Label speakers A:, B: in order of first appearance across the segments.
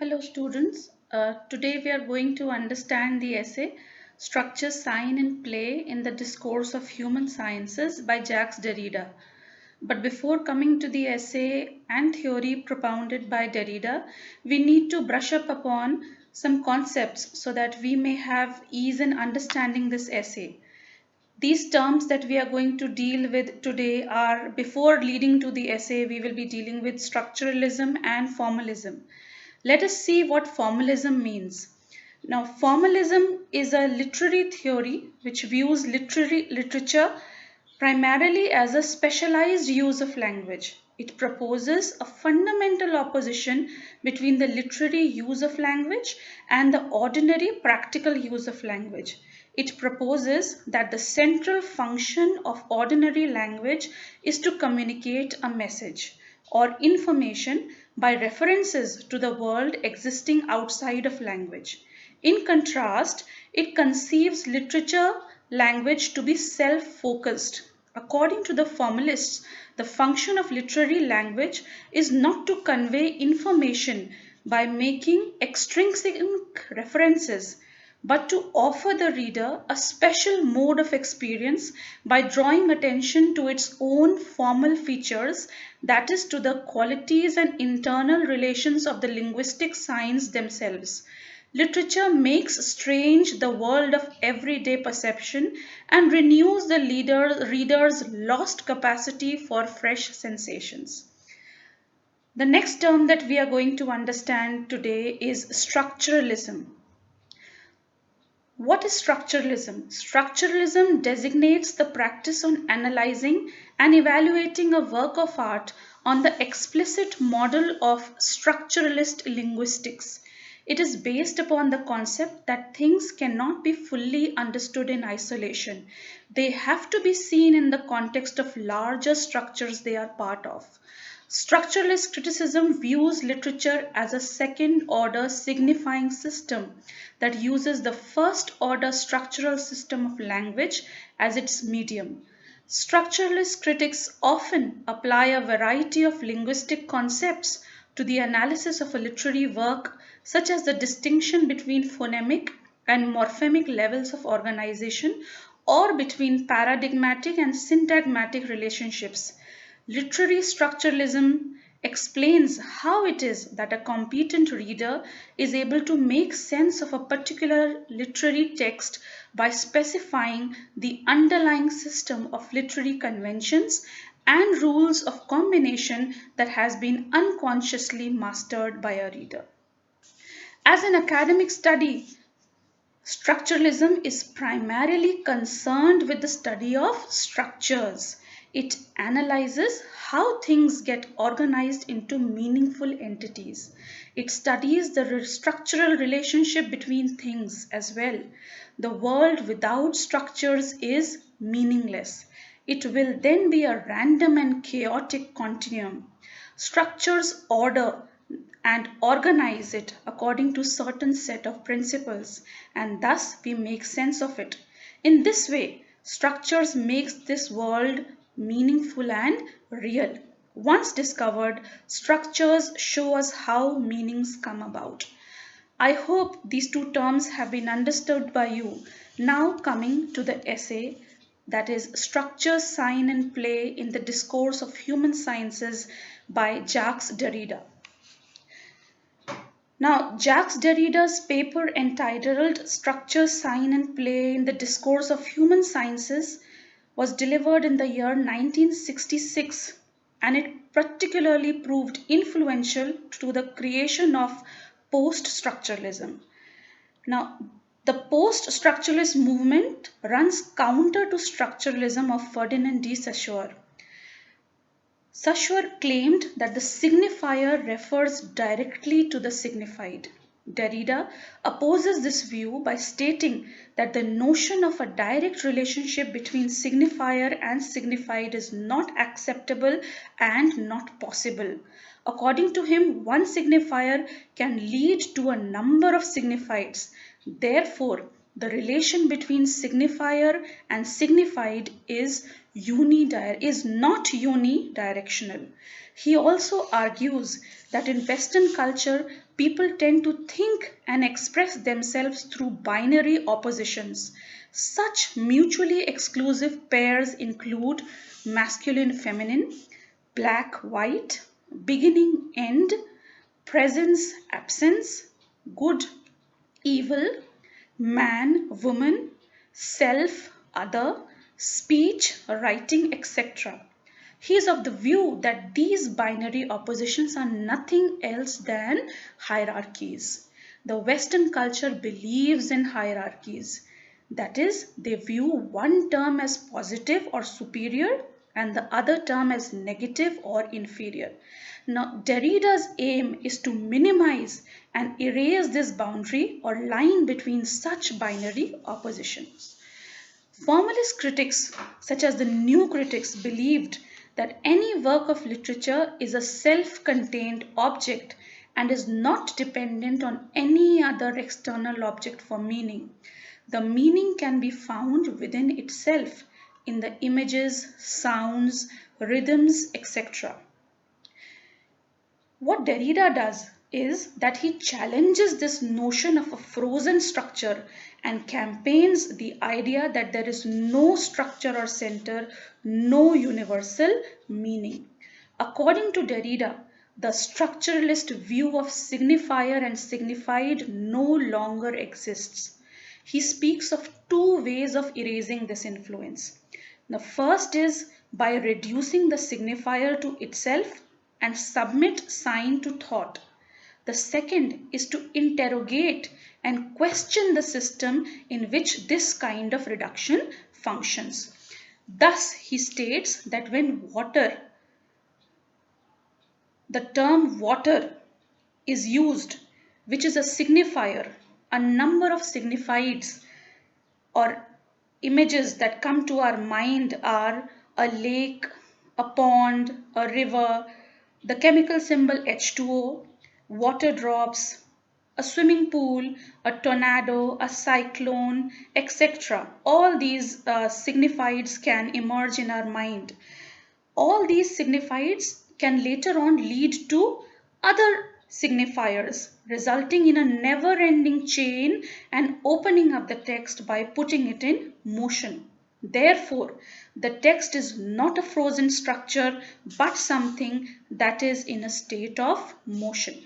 A: Hello students, today we are going to understand the essay Structure, Sign and Play in the Discourse of Human Sciences by Jacques Derrida. But before coming to the essay and theory propounded by Derrida, we need to brush up upon some concepts so that we may have ease in understanding this essay. These terms that we are going to deal with today are, before leading to the essay, we will be dealing with structuralism and formalism. Let us see what formalism means. Now, formalism is a literary theory which views literature primarily as a specialized use of language. It proposes a fundamental opposition between the literary use of language and the ordinary practical use of language. It proposes that the central function of ordinary language is to communicate a message or information by references to the world existing outside of language. In contrast, it conceives literature language to be self-focused. According to the formalists, the function of literary language is not to convey information by making extrinsic references, but to offer the reader a special mode of experience by drawing attention to its own formal features, that is, to the qualities and internal relations of the linguistic signs themselves. Literature makes strange the world of everyday perception and renews the reader's lost capacity for fresh sensations. The next term that we are going to understand today is structuralism. What is structuralism? Structuralism designates the practice on analyzing and evaluating a work of art on the explicit model of structuralist linguistics. It is based upon the concept that things cannot be fully understood in isolation. They have to be seen in the context of larger structures they are part of. Structuralist criticism views literature as a second order signifying system that uses the first order structural system of language as its medium. Structuralist critics often apply a variety of linguistic concepts to the analysis of a literary work, such as the distinction between phonemic and morphemic levels of organization or between paradigmatic and syntagmatic relationships. Literary structuralism explains how it is that a competent reader is able to make sense of a particular literary text by specifying the underlying system of literary conventions and rules of combination that has been unconsciously mastered by a reader. As an academic study, structuralism is primarily concerned with the study of structures. It analyzes how things get organized into meaningful entities. It studies the structural relationship between things as well. The world without structures is meaningless. It will then be a random and chaotic continuum. Structures order and organize it according to certain set of principles, and thus we make sense of it. In this way, structures makes this world meaningful and real. Once discovered, structures show us how meanings come about. I hope these two terms have been understood by you. Now coming to the essay, that is Structure, Sign and Play in the Discourse of Human Sciences by Jacques Derrida. Now, Jacques Derrida's paper entitled Structure, Sign and Play in the Discourse of Human Sciences was delivered in the year 1966, and it particularly proved influential to the creation of post-structuralism. Now, the post-structuralist movement runs counter to structuralism of Ferdinand de Saussure. Saussure claimed that the signifier refers directly to the signified. Derrida opposes this view by stating that the notion of a direct relationship between signifier and signified is not acceptable and not possible. According to him, one signifier can lead to a number of signifieds. Therefore, The relation between signifier and signified is not unidirectional. He also argues that in Western culture, people tend to think and express themselves through binary oppositions. Such mutually exclusive pairs include masculine feminine, black white, beginning end, presence absence, good evil, man, woman, self, other, speech, writing, etc. He is of the view that these binary oppositions are nothing else than hierarchies. The Western culture believes in hierarchies. That is, they view one term as positive or superior and the other term as negative or inferior. Now, Derrida's aim is to minimize and erase this boundary or line between such binary oppositions. Formalist critics, such as the new critics, believed that any work of literature is a self contained object and is not dependent on any other external object for meaning. The meaning can be found within itself in the images, sounds, rhythms, etc. What Derrida does is that he challenges this notion of a frozen structure and campaigns the idea that there is no structure or center, no universal meaning. According to Derrida, the structuralist view of signifier and signified no longer exists. He speaks of two ways of erasing this influence. The first is by reducing the signifier to itself and submit sign to thought. The second is to interrogate and question the system in which this kind of reduction functions. Thus, he states that when the term water is used, which is a signifier, a number of signifieds or images that come to our mind are a lake, a pond, a river, the chemical symbol H2O, water drops, a swimming pool, a tornado, a cyclone, etc. All these signifieds can emerge in our mind. All these signifieds can later on lead to other signifiers, resulting in a never ending chain and opening up the text by putting it in motion. Therefore, the text is not a frozen structure but something that is in a state of motion.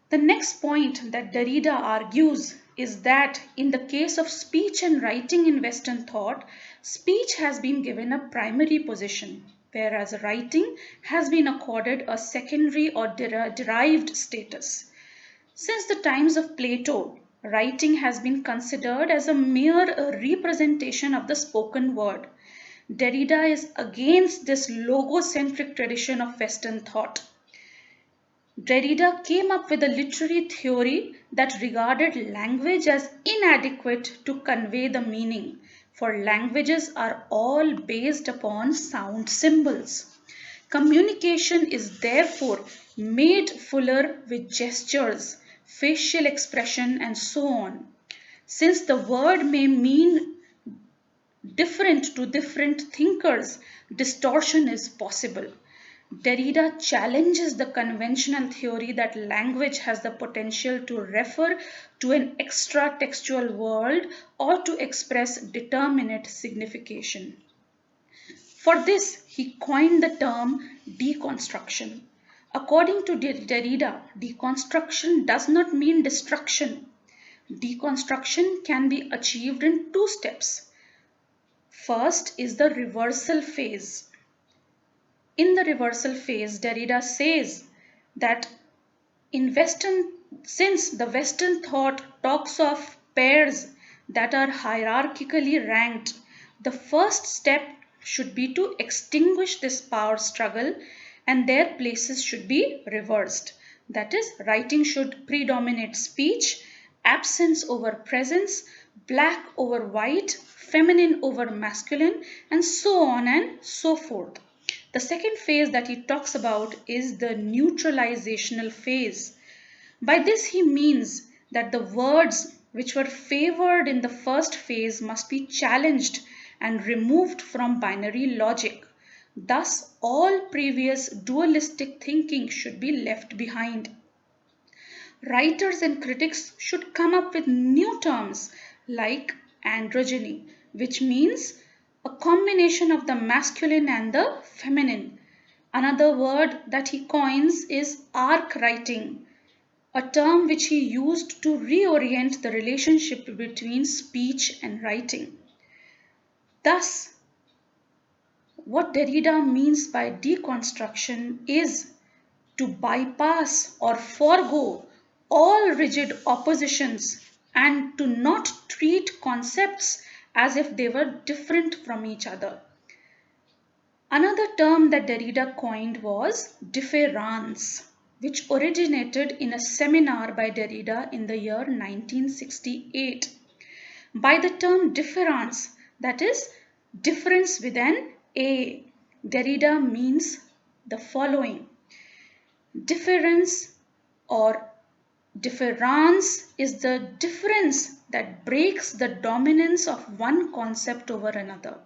A: The next point that Derrida argues is that in the case of speech and writing in Western thought, speech has been given a primary position, whereas writing has been accorded a secondary or derived status. Since the times of Plato, writing has been considered as a mere representation of the spoken word. Derrida is against this logocentric tradition of Western thought. Derrida came up with a literary theory that regarded language as inadequate to convey the meaning, for languages are all based upon sound symbols. Communication is therefore made fuller with gestures, facial expression, and so on. Since the word may mean different to different thinkers, distortion is possible. Derrida challenges the conventional theory that language has the potential to refer to an extra-textual world or to express determinate signification. For this, he coined the term deconstruction. According to Derrida, deconstruction does not mean destruction. Deconstruction can be achieved in two steps. First is the reversal phase. In the reversal phase, Derrida says that since the Western thought talks of pairs that are hierarchically ranked, the first step should be to extinguish this power struggle and their places should be reversed. That is, writing should predominate speech, absence over presence, black over white, feminine over masculine, and so on and so forth. The second phase that he talks about is the neutralizational phase. By this he means that the words which were favored in the first phase must be challenged and removed from binary logic. Thus, all previous dualistic thinking should be left behind. Writers and critics should come up with new terms like androgyny, which means a combination of the masculine and the feminine. Another word that he coins is arc writing, a term which he used to reorient the relationship between speech and writing. Thus, what Derrida means by deconstruction is to bypass or forego all rigid oppositions and to not treat concepts as if they were different from each other. Another term that Derrida coined was difference, which originated in a seminar by Derrida in the year 1968. By the term difference, that is, difference with an A, Derrida means the following. Difference or difference is the difference that breaks the dominance of one concept over another.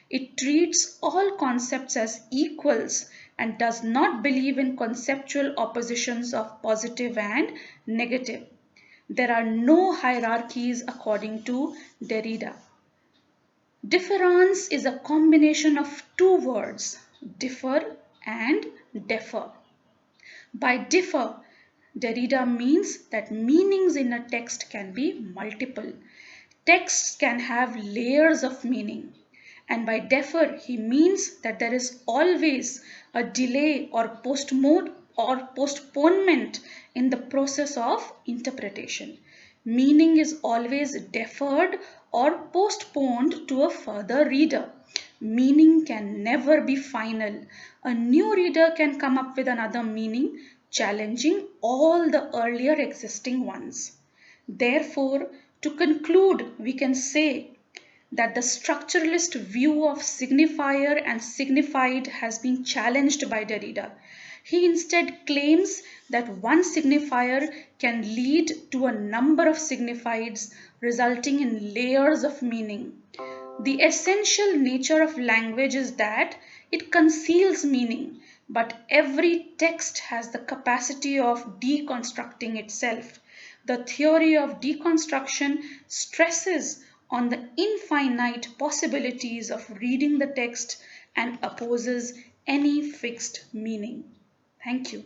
A: It treats all concepts as equals and does not believe in conceptual oppositions of positive and negative. There are no hierarchies according to Derrida. Difference is a combination of two words, differ and defer. By differ, Derrida means that meanings in a text can be multiple. Texts can have layers of meaning. And by defer, he means that there is always a delay or postponement in the process of interpretation. Meaning is always deferred or postponed to a further reader. Meaning can never be final. A new reader can come up with another meaning, challenging all the earlier existing ones. Therefore, to conclude, we can say that the structuralist view of signifier and signified has been challenged by Derrida. He instead claims that one signifier can lead to a number of signifieds, resulting in layers of meaning. The essential nature of language is that it conceals meaning, but every text has the capacity of deconstructing itself. The theory of deconstruction stresses on the infinite possibilities of reading the text and opposes any fixed meaning. Thank you.